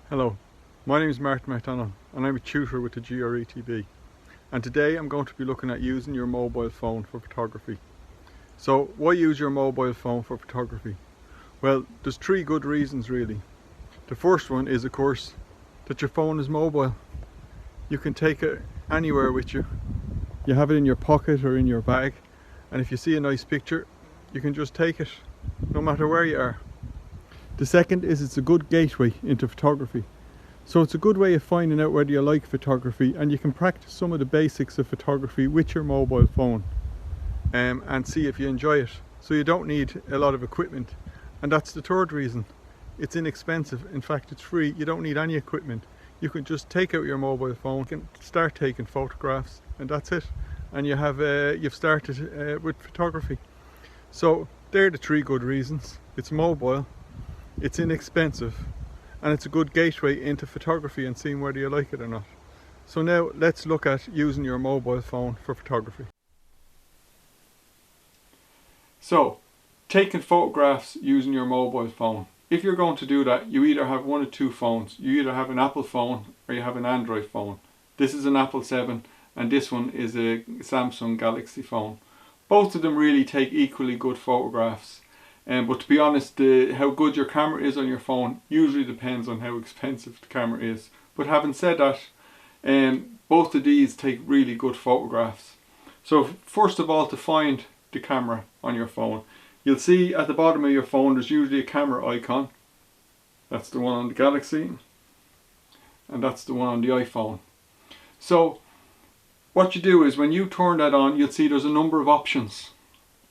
Hello, my name is Martin McDonald and I'm a tutor with the GRETB, and today I'm going to be looking at using your mobile phone for photography. So why use your mobile phone for photography? Well, there's three good reasons really. The first one is of course that your phone is mobile. You can take it anywhere with you. You have it in your pocket or in your bag, and if you see a nice picture you can just take it no matter where you are. The second is it's a good gateway into photography. So it's a good way of finding out whether you like photography, and you can practice some of the basics of photography with your mobile phone and see if you enjoy it. So you don't need a lot of equipment. And that's the third reason. It's inexpensive. In fact, it's free. You don't need any equipment. You can just take out your mobile phone, you can start taking photographs, and that's it. And you have you've started with photography. So they're the three good reasons. It's mobile, it's inexpensive, and it's a good gateway into photography and seeing whether you like it or not. So now let's look at using your mobile phone for photography. So, taking photographs using your mobile phone. If you're going to do that, you either have one of two phones. You either have an Apple phone or you have an Android phone. This is an Apple 7 and this one is a Samsung Galaxy phone. Both of them really take equally good photographs. But to be honest, how good your camera is on your phone usually depends on how expensive the camera is. But having said that, both of these take really good photographs. So first of all, to find the camera on your phone, you'll see at the bottom of your phone there's usually a camera icon. That's the one on the Galaxy, and that's the one on the iPhone. So what you do is when you turn that on, you'll see there's a number of options,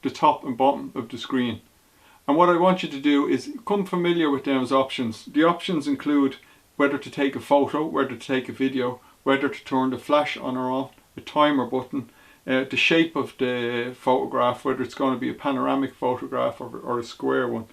the top and bottom of the screen. And what I want you to do is become familiar with those options. The options include whether to take a photo, whether to take a video, whether to turn the flash on or off, a timer button, the shape of the photograph, whether it's going to be a panoramic photograph or a square one.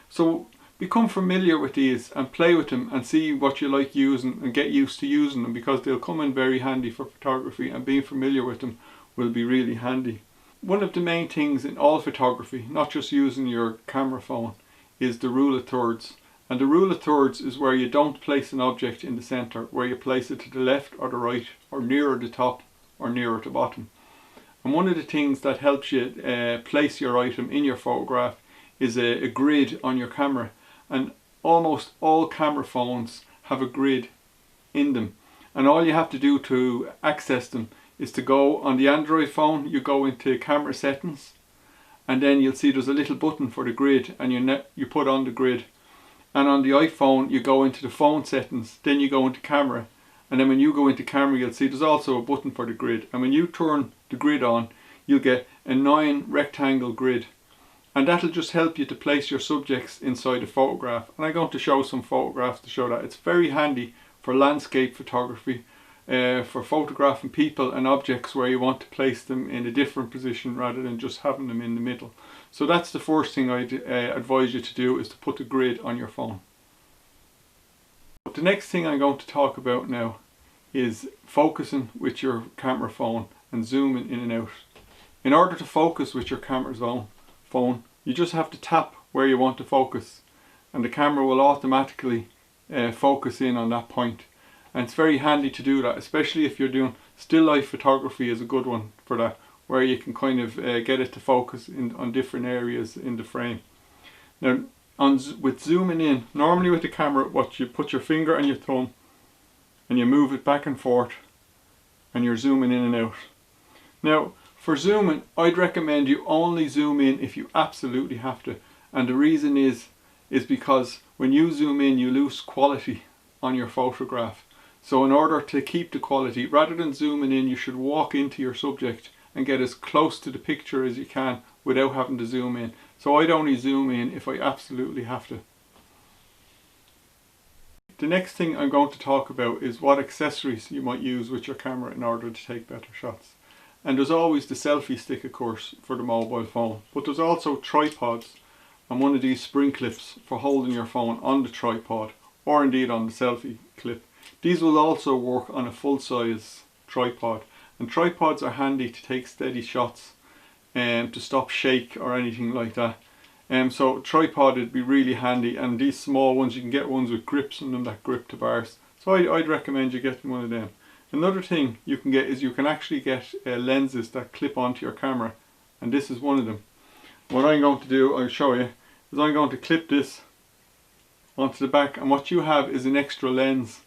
So become familiar with these and play with them and see what you like using and get used to using them, because they'll come in very handy for photography, and being familiar with them will be really handy. One of the main things in all photography, not just using your camera phone, is the rule of thirds. And the rule of thirds is where you don't place an object in the center, where you place it to the left or the right, or nearer the top or nearer the bottom. And one of the things that helps you place your item in your photograph is a grid on your camera. And almost all camera phones have a grid in them. And all you have to do to access them is to go on the Android phone, you go into camera settings, and then you'll see there's a little button for the grid, and you put on the grid. And on the iPhone you go into the phone settings, then you go into camera, and then when you go into camera you'll see there's also a button for the grid. And when you turn the grid on, you'll get a 9 rectangle grid, and that'll just help you to place your subjects inside a photograph. And I'm going to show some photographs to show that. It's very handy for landscape photography, for photographing people and objects where you want to place them in a different position rather than just having them in the middle. So that's the first thing I'd advise you to do, is to put the grid on your phone. But the next thing I'm going to talk about now is focusing with your camera phone and zooming in and out. In order to focus with your camera phone, you just have to tap where you want to focus, and the camera will automatically focus in on that point. And it's very handy to do that, especially if you're doing still life photography is a good one for that, where you can kind of get it to focus on different areas in the frame. Now with zooming in, normally with the camera, what you put your finger and your thumb and you move it back and forth and you're zooming in and out. Now for zooming, I'd recommend you only zoom in if you absolutely have to, and the reason is because when you zoom in you lose quality on your photograph. So in order to keep the quality, rather than zooming in, you should walk into your subject and get as close to the picture as you can without having to zoom in. So I'd only zoom in if I absolutely have to. The next thing I'm going to talk about is what accessories you might use with your camera in order to take better shots. And there's always the selfie stick, of course, for the mobile phone, but there's also tripods and one of these spring clips for holding your phone on the tripod, or indeed on the selfie clip. These will also work on a full-size tripod, and tripods are handy to take steady shots and to stop shake or anything like that. So tripod would be really handy, and these small ones, you can get ones with grips on them that grip to bars. So I'd recommend you getting one of them. Another thing you can get is you can actually get lenses that clip onto your camera, and this is one of them. What I'm going to do, I'll show you, is I'm going to clip this onto the back, and what you have is an extra lens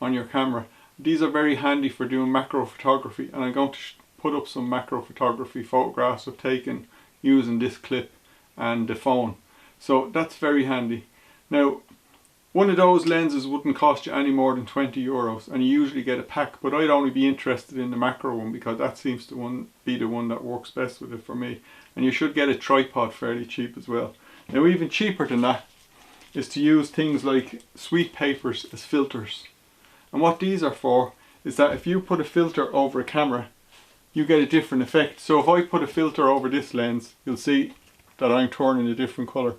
on your camera. These are very handy for doing macro photography, and I'm going to put up some macro photography photographs I've taken using this clip and the phone. So that's very handy. Now, one of those lenses wouldn't cost you any more than 20 euros, and you usually get a pack, but I'd only be interested in the macro one because that seems to be the one that works best with it for me. And you should get a tripod fairly cheap as well. Now, even cheaper than that is to use things like sweet papers as filters. And what these are for is that if you put a filter over a camera, you get a different effect. So if I put a filter over this lens, you'll see that I'm turning a different colour.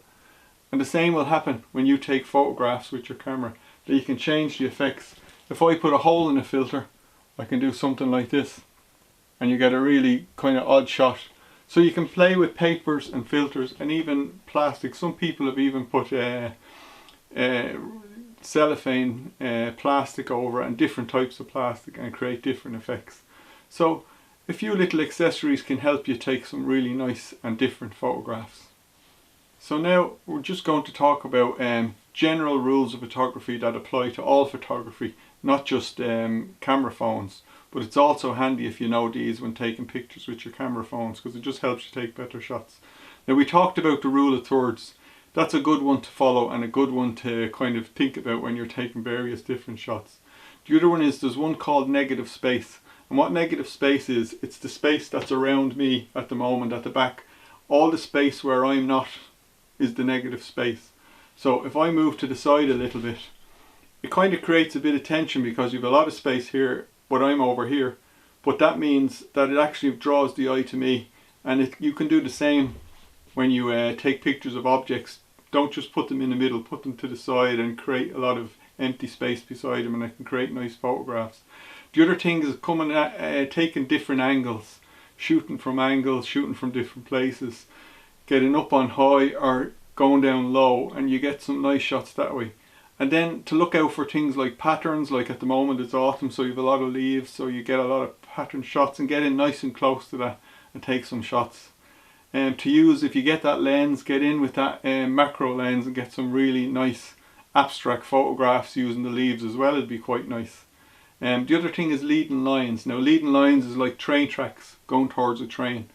And the same will happen when you take photographs with your camera, that you can change the effects. If I put a hole in a filter, I can do something like this, and you get a really kind of odd shot. So you can play with papers and filters and even plastic. Some people have even put cellophane plastic over, and different types of plastic, and create different effects. So a few little accessories can help you take some really nice and different photographs. So now we're just going to talk about general rules of photography that apply to all photography, not just camera phones, but it's also handy if you know these when taking pictures with your camera phones, because it just helps you take better shots. Now, we talked about the rule of thirds. That's a good one to follow and a good one to kind of think about when you're taking various different shots. The other one is, there's one called negative space. And what negative space is, it's the space that's around me at the moment at the back. All the space where I'm not is the negative space. So if I move to the side a little bit, it kind of creates a bit of tension because you have a lot of space here, but I'm over here. But that means that it actually draws the eye to me. And you can do the same when you take pictures of objects. Don't just put them in the middle, put them to the side and create a lot of empty space beside them, and it can create nice photographs. The other thing is taking different angles, shooting from different places, getting up on high or going down low, and you get some nice shots that way. And then to look out for things like patterns, like at the moment it's autumn, so you have a lot of leaves, so you get a lot of pattern shots, and get in nice and close to that and take some shots. And to use, if you get that lens, get in with that macro lens and get some really nice abstract photographs using the leaves as well. It'd be quite nice. The other thing is leading lines. Now, leading lines is like train tracks going towards a train.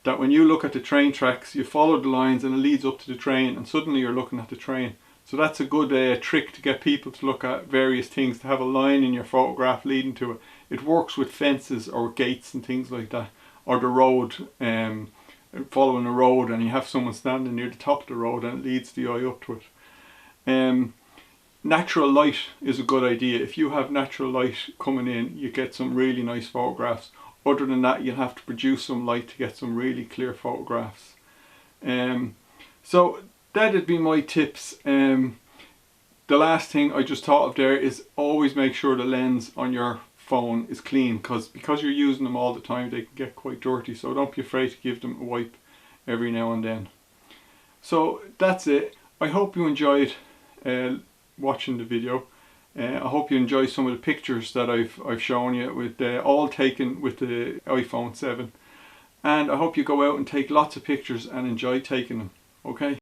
That when you look at the train tracks, you follow the lines and it leads up to the train, and suddenly you're looking at the train. So that's a good trick to get people to look at various things, to have a line in your photograph leading to it. It works with fences or gates and things like that, or the road, following a road, and you have someone standing near the top of the road and it leads the eye up to it. Natural light is a good idea. If you have natural light coming in, you get some really nice photographs. Other than that, you'll have to produce some light to get some really clear photographs. So that'd be my tips. The last thing I just thought of there is always make sure the lens on your phone is clean, because you're using them all the time, they can get quite dirty. So don't be afraid to give them a wipe every now and then. So that's it. I hope you enjoyed watching the video. I hope you enjoy some of the pictures that I've shown you, with all taken with the iPhone 7, and I hope you go out and take lots of pictures and enjoy taking them. Okay.